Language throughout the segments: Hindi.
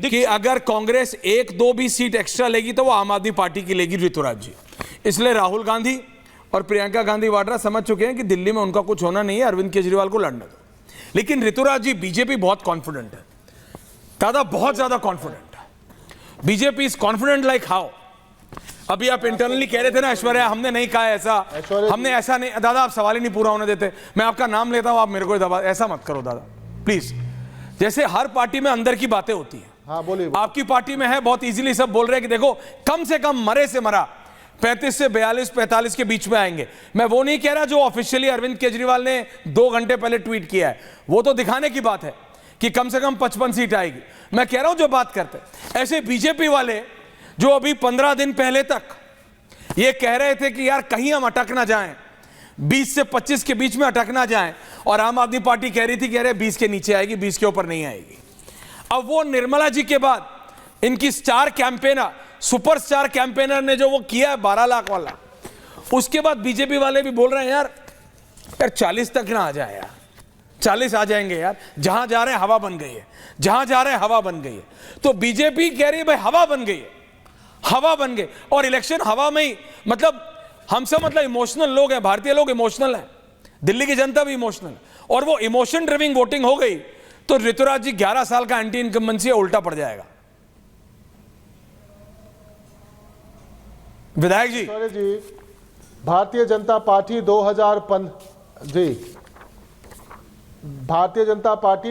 कि अगर कांग्रेस 1-2 भी सीट एक्स्ट्रा लेगी तो वो आम आदमी पार्टी की लेगी ऋतुराज जी। इसलिए राहुल गांधी और प्रियंका गांधी वाड्रा समझ चुके हैं कि दिल्ली में उनका कुछ होना नहीं है, अरविंद केजरीवाल को लड़ने दो। लेकिन ऋतुराज जी, बीजेपी बहुत कॉन्फिडेंट है दादा, बहुत ज्यादा कॉन्फिडेंट है। BJP is confident like how? अभी आप इंटरनली कह रहे थे ना ऐश्वर्या, हमने नहीं कहा ऐसा, हमने ऐसा नहीं। दादा आप सवाल ही नहीं पूरा होने देते, मैं आपका नाम लेता हूं, आप मेरे को दबा, ऐसा मत करो दादा प्लीज। जैसे हर पार्टी में अंदर की बातें होती हैं, हाँ बोलिए। आपकी पार्टी में है, बहुत इजीली सब बोल रहे हैं कि देखो कम से कम मरे से मरा 35 से 42-45 के बीच में आएंगे। मैं वो नहीं कह रहा जो ऑफिशियली अरविंद केजरीवाल ने 2 घंटे पहले ट्वीट किया है, वो तो दिखाने की बात है कि कम से कम 55 सीट आएगी। मैं कह रहा हूं जो बात करते हैं ऐसे बीजेपी वाले जो अभी 15 दिन पहले तक ये कह रहे थे कि यार कहीं हम अटक ना जाएं, 20 से 25 के बीच में अटक ना जाएं, और आम आदमी पार्टी कह रही थी कि अरे 20 के नीचे आएगी, 20 के ऊपर नहीं आएगी। अब वो निर्मला जी के बाद इनकी स्टार कैंपेनर, सुपरस्टार कैंपेनर ने जो वो किया है 12 लाख वाला, उसके बाद बीजेपी वाले भी बोल रहे हैं यार 40 तक ना आ जाए यार, 40 आ जाएंगे यार, जहां जा रहे हैं हवा बन गई है, जहां जा रहे हैं हवा बन गई है। तो बीजेपी कह रही है भाई हवा बन गई है, हवा बन गई, और इलेक्शन हवा में ही, मतलब हम सब मतलब इमोशनल लोग हैं, भारतीय लोग इमोशनल हैं, दिल्ली की जनता भी इमोशनल है, और वो इमोशन ड्रिविंग वोटिंग हो गई तो ऋतुराज जी 11 साल का एंटी इनकम्बेंसी उल्टा पड़ जाएगा। विधायक जी, भारतीय जनता पार्टी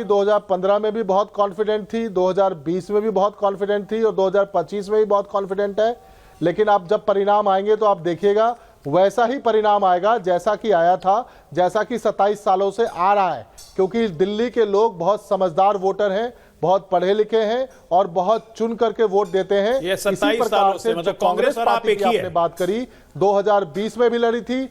2015 में भी बहुत कॉन्फिडेंट थी, 2020 में भी बहुत कॉन्फिडेंट थी और 2025 में भी बहुत कॉन्फिडेंट है। लेकिन अब जब परिणाम आएंगे तो आप देखिएगा वैसा ही परिणाम आएगा जैसा कि आया था, जैसा कि 27 सालों से आ रहा है। क्योंकि दिल्ली के लोग बहुत समझदार वोटर हैं, बहुत पढ़े लिखे हैं और बहुत चुन करके वोट देते हैं। ये 27 सालों से मतलब कांग्रेस और आप एक ही है। आपने बात करी 2020 में भी लड़ी थी,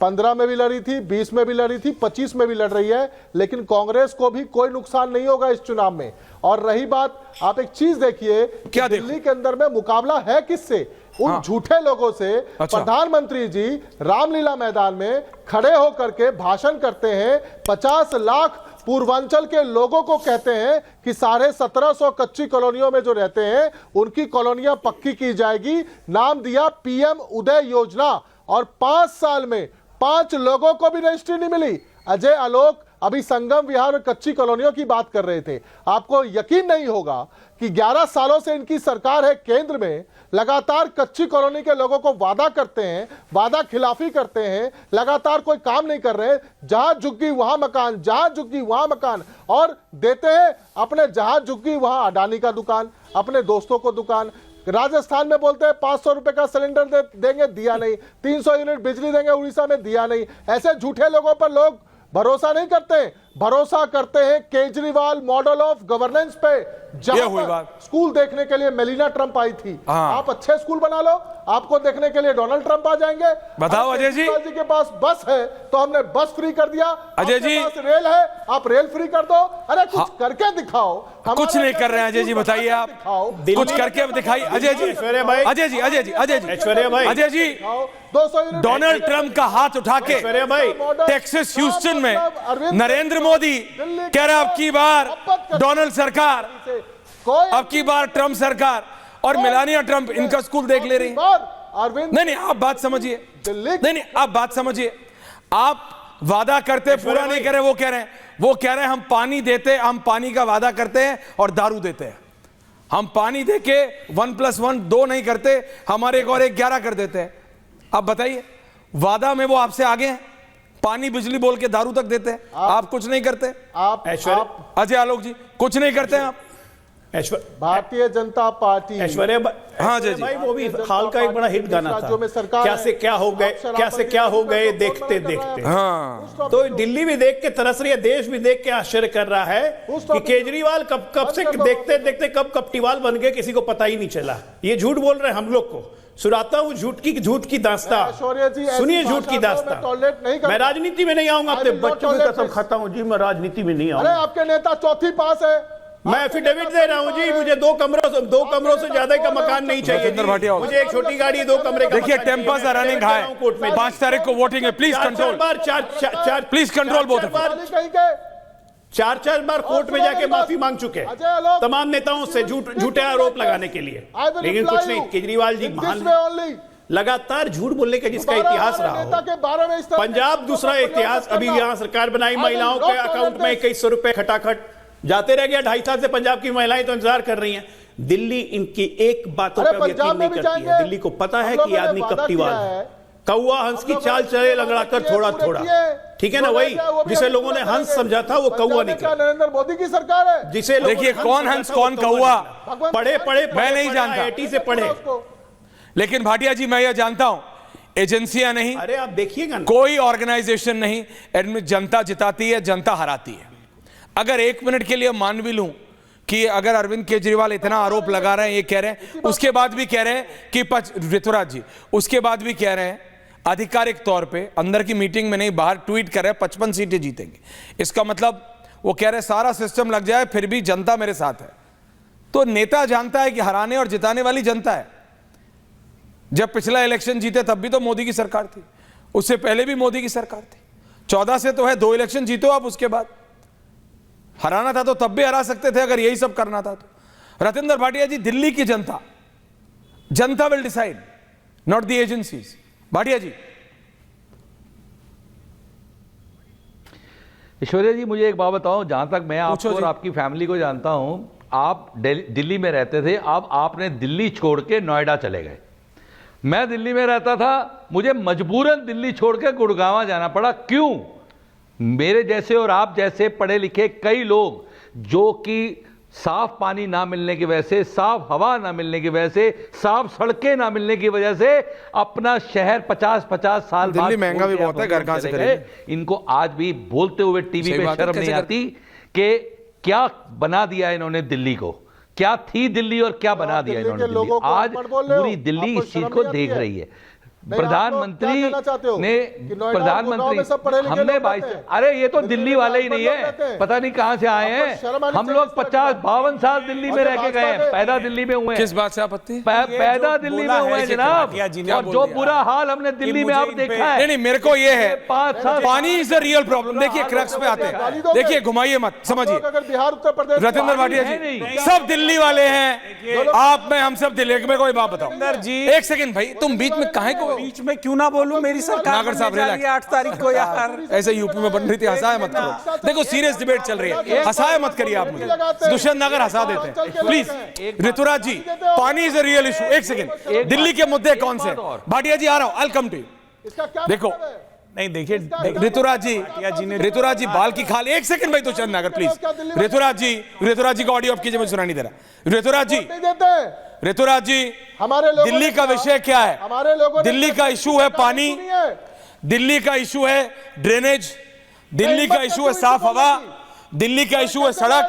15 में भी लड़ी थी, 20 में भी लड़ी थी, 25 में भी लड़ रही है, लेकिन कांग्रेस को भी कोई नुकसान नहीं होगा इस चुनाव में। और रही बात, आप एक चीज देखिए, क्या दिल्ली के अंदर में मुकाबला है किससे? उन झूठे लोगों से। प्रधानमंत्री जी रामलीला मैदान में खड़े होकर के भाषण करते हैं, 50 लाख पूर्वांचल के लोगों को कहते हैं कि 1750 कच्ची कॉलोनियों में जो रहते हैं उनकी कॉलोनियां पक्की की जाएगी। नाम दिया पीएम उदय योजना, और 5 साल में 5 लोगों को भी रजिस्ट्री नहीं मिली। अजय आलोक अभी संगम विहार और कच्ची कॉलोनियों की बात कर रहे थे। आपको यकीन नहीं होगा कि 11 सालों से इनकी सरकार है केंद्र में, लगातार कच्ची कॉलोनी के लोगों को वादा करते हैं, वादा खिलाफी करते हैं, लगातार कोई काम नहीं कर रहे। जहां झुग्गी वहां मकान, जहां झुग्गी वहां मकान, और देते हैं अपने जहां झुग्गी वहां अडानी का दुकान, अपने दोस्तों को दुकान। राजस्थान में बोलते हैं 500 रुपए का सिलेंडर देंगे, दिया नहीं। 300 यूनिट बिजली देंगे, उड़ीसा में दिया नहीं। ऐसे झूठे लोगों पर लोग भरोसा नहीं करते, भरोसा करते हैं केजरीवाल मॉडल ऑफ गवर्नेंस पे। जहां स्कूल देखने के लिए मेलिना ट्रंप आई थी, आप अच्छे स्कूल बना लो, आपको देखने के लिए डोनाल्ड ट्रंप आ जाएंगे। बताओ अजय जी के पास बस है तो हमने बस फ्री कर दिया। अजय जी पास रेल है, आप रेल फ्री कर दो। अरे कुछ करके दिखाओ। कुछ नहीं कर रहे हैं अजय जी, बताइए आप कुछ करके दिखाइए। अजय जी, अजय जी, अजय जी, अजय जी, अजय जी, 200 डोनाल्ड ट्रंप का हाथ उठा के टेक्सास ह्यूस्टन में नरेंद्र मोदी कह रहे अब की बार डोनाल्ड सरकार, अब की बार ट्रंप सरकार, और मेलानिया ट्रंप इनका स्कूल देख ले रही। नहीं, आप बात समझिए, नहीं, आप बात समझिए। आप वादा करते पूरा नहीं करे, वो कह रहे हैं हम पानी देते, हम पानी का वादा करते हैं और दारू देते हैं। हम पानी देके 1+1 2 नहीं करते, हमारे एक और 11 कर देते हैं। अब बताइए, वादा में वो आपसे आगे हैं, पानी बिजली बोल के दारू तक देते हैं, आप कुछ नहीं करते। आप अजय आलोक जी कुछ नहीं करते हैं आप। भारतीय जनता पार्टी, ऐश्वर्या हाँ जी भाई, वो भी हाल का एक बड़ा हिट गाना था, क्या से क्या हो गए, क्या से क्या हो गए देखते देखते। हाँ, तो दिल्ली भी देख के तरस रही है, देश भी देख के आश्चर्य कर रहा है कि केजरीवाल कब से देखते देखते कब कपटीवाल बन गए, किसी को पता ही नहीं चला। ये झूठ बोल रहे हैं हम लोग को। सुनाता हूँ झूठ की दास्तां, सुनिए झूठ की दास्तां। मैं राजनीति में नहीं आऊंगा, अपने बच्चों की कसम खाता हूँ जी, मैं राजनीति में नहीं आऊंगा। आपके नेता चौथी पास है, मैं एफिडेविट दे रहा हूं जी, मुझे 2 कमरों से ज्यादा का मकान नहीं चाहिए। मुझे एक छोटी गाड़ी 2 कमरे का। देखिए टेम्पर्स आर रनिंग हाई, 5 तारीख को वोटिंग है, please control, please control both. 4 bar court में जाके माफी मांग चुके हैं अजय आलोक, तमाम नेताओं से झूठे आरोप लगाने के लिए, लेकिन कुछ नहीं। केजरीवाल जी महान हैं। लगातार झूठ बोलने का जिसका इतिहास रहा हो। पंजाब दूसरा इतिहास, अभी यहाँ सरकार बनाई, महिलाओं के अकाउंट में 2100 रुपए खटाखट जाते रह गया। 2.5 साल से पंजाब की महिलाएं तो इंतजार कर रही हैं। दिल्ली इनकी एक बातों पर यकीन नहीं करती है। दिल्ली को पता है कि आदमी कपटीवाल है, कौवा हंस की चाल चले लंगड़ा कर थोड़ा थोड़ा, ठीक है ना? वही जिसे लोगों ने हंस समझा था वो कौवा निकला। नरेंद्र मोदी की सरकार है जिसे देखिए कौन हंस कौन कौवा, पढ़े मैं नहीं जानता, IIT से पढ़े। लेकिन भाटिया जी मैं यह जानता हूं, एजेंसियां नहीं, अरे आप देखिएगा ना, कोई ऑर्गेनाइजेशन नहीं, जनता जिताती है, जनता हराती है। अगर 1 मिनट के लिए मान भी लूं कि अगर अरविंद केजरीवाल इतना आरोप लगा रहे हैं, ये कह रहे हैं, उसके बाद भी कह रहे हैं कि ऋतुराज जी उसके बाद भी कह रहे हैं आधिकारिक तौर पे, अंदर की मीटिंग में नहीं बाहर ट्वीट कर रहे हैं 55 सीटें जीतेंगे। इसका मतलब वो कह रहे हैं सारा सिस्टम लग जाए फिर भी जनता मेरे साथ है। तो नेता जानता है कि हराने और जिताने वाली जनता है। जब पिछला इलेक्शन जीते तब भी तो मोदी की सरकार थी, उससे पहले भी मोदी की सरकार थी। 14 से तो है, 2 इलेक्शन जीतो आप, उसके बाद हराना था तो तब भी हरा सकते थे अगर यही सब करना था तो। रतिंदर भाटिया जी, दिल्ली की जनता will decide, not the agencies. Bhatia ji. Aishwarya ji, मुझे एक बात बताओ, जहां तक मैं आपको और आपकी फैमिली को जानता हूं, आप दिल्ली में रहते थे, अब आपने दिल्ली छोड़ के नोएडा चले गए। मैं दिल्ली में रहता था, मुझे मजबूरन दिल्ली छोड़ के गुड़गांव जाना पड़ा। क्यों? मेरे जैसे और आप जैसे पढ़े लिखे कई लोग, जो कि साफ पानी ना मिलने की वजह से, साफ हवा ना मिलने की वजह से, साफ सड़कें ना मिलने की वजह से अपना शहर 50-50 साल दिल्ली महंगा भी बहुत है, घर कहां से करेंगे? इनको आज भी बोलते हुए टीवी पे शर्म नहीं आती कि क्या बना दिया इन्होंने दिल्ली को, क्या थी दिल्ली और क्या बना दिया इन्होंने दिल्ली। आज पूरी दिल्ली इस चीज को देख रही है। प्रधानमंत्री हमने भाई, अरे ये तो दिल्ली वाले ही नहीं है, पता नहीं कहां से आए हैं। हम लोग 50-52 साल दिल्ली में रह के गए हैं, पैदा दिल्ली में हुए हैं। किस बात से आपत्ति? पैदा दिल्ली में हुए हैं जनाब, और जो बुरा हाल हमने दिल्ली में आप देखा है। नहीं, मेरे को ये है 5 साल पानी इज अ रियल प्रॉब्लम। देखिए क्रक्स पे आते हैं, देखिए घुमाइए मत, समझिए। बिहार उत्तर प्रदेश, रतिंदर भाटिया जी सब दिल्ली वाले हैं, आप में हम सब दिल्ली में। कोई बात बताओ जी, एक सेकंड भाई, तुम बीच में काहे को, बीच में क्यों ना बोलूं? मेरी सरकार नागर साहब 8 तारीख को यार, ऐसे यूपी में बन रही थी, हंसाए मत करो। देखो सीरियस डिबेट चल रही है, हंसाए मत करिए आप मुझे। दुष्यंत नगर हंसा देते हैं please. Rituraj ji, pani is a real issue. एक सेकंड, दिल्ली के मुद्दे कौन से? भाटिया जी आ रहा हूं, I will come to you. देखो नहीं देखिए ऋतुराज जी बाल की खाल। एक सेकंड भाई दुष्यंत नगर प्लीज। ऋतुराज जी का ऑडियो आपकी जब सुना नहीं दे रहा। ऋतुराज जी, हमारे लोगों दिल्ली का विषय क्या है? हमारे लोगों दिल्ली का इशू है पानी, दिल्ली का इशू है ड्रेनेज, दिल्ली का इशू है साफ हवा, दिल्ली का इशू है सड़क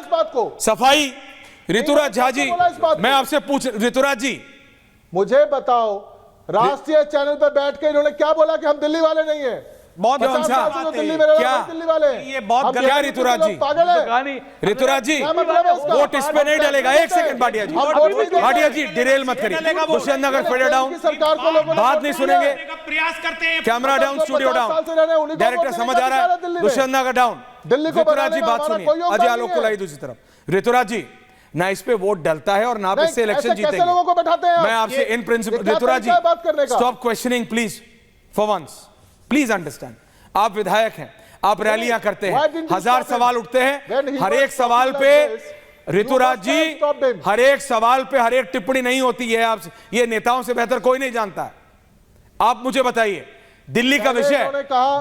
सफाई। ऋतुराज झा जी, मैं आपसे पूछ, ऋतुराज जी मुझे बताओ, राष्ट्रीय चैनल पर बैठ के इन्होंने क्या बोला कि हम दिल्ली वाले नहीं है? बहुत दिल्ली में क्या दिल्ली वाले, ये बहुत क्या ऋतुराज जी, पागल है। ऋतुराज जी वोट इस पे नहीं डलेगा। एक सेकंड भाटिया जी डिरेल मत करिए। दुष्यंत नगर फेडर डाउन, सरकार को लोगों ने बात नहीं सुनेंगे। प्रयास करते हैं। Camera down, studio down, director समझ आ रहा है। दुष्यंत नगर डाउन। दिल्ली को ऋतुराज जी बात सुनिए, अजय आलोक को लाई दूसरी तरफ। ऋतुराज जी, ना इस पे वोट डलता है और ना आप इससे इलेक्शन जीतेंगे। लोगों को बैठाते हैं मैं आपसे in principle, Rituraj ji stop questioning please for once, please understand. आप विधायक हैं, आप रैलियां करते हैं, 1000 सवाल उठते हैं, हर एक सवाल पे ऋतुराज जी, हर एक सवाल पे हर एक टिप्पणी नहीं होती है। आप ये नेताओं से बेहतर कोई नहीं जानता है। आप मुझे बताइए, दिल्ली का विषय,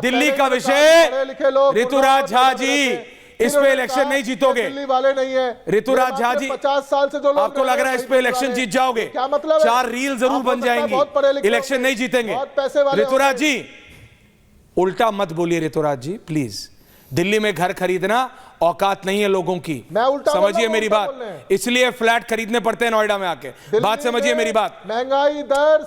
दिल्ली का विषय, ऋतुराज झा जी इस पे इलेक्शन नहीं जीतोगे। दिल्ली वाले नहीं है ऋतुराज झा जी, 50 साल से जो लोग आपको लग रहा है इस पे इलेक्शन जीत जाओगे? क्या मतलब? 4 रील जरूर बन जाएंगी, इलेक्शन नहीं जीतेंगे। ऋतुराज जी उल्टा मत बोलिए। ऋतुराज जी प्लीज, दिल्ली में घर खरीदना औकात नहीं है लोगों की, समझिए मेरी बात। इसलिए फ्लैट खरीदने पड़ते हैं नोएडा में आके, बात समझिए मेरी बात। महंगाई दर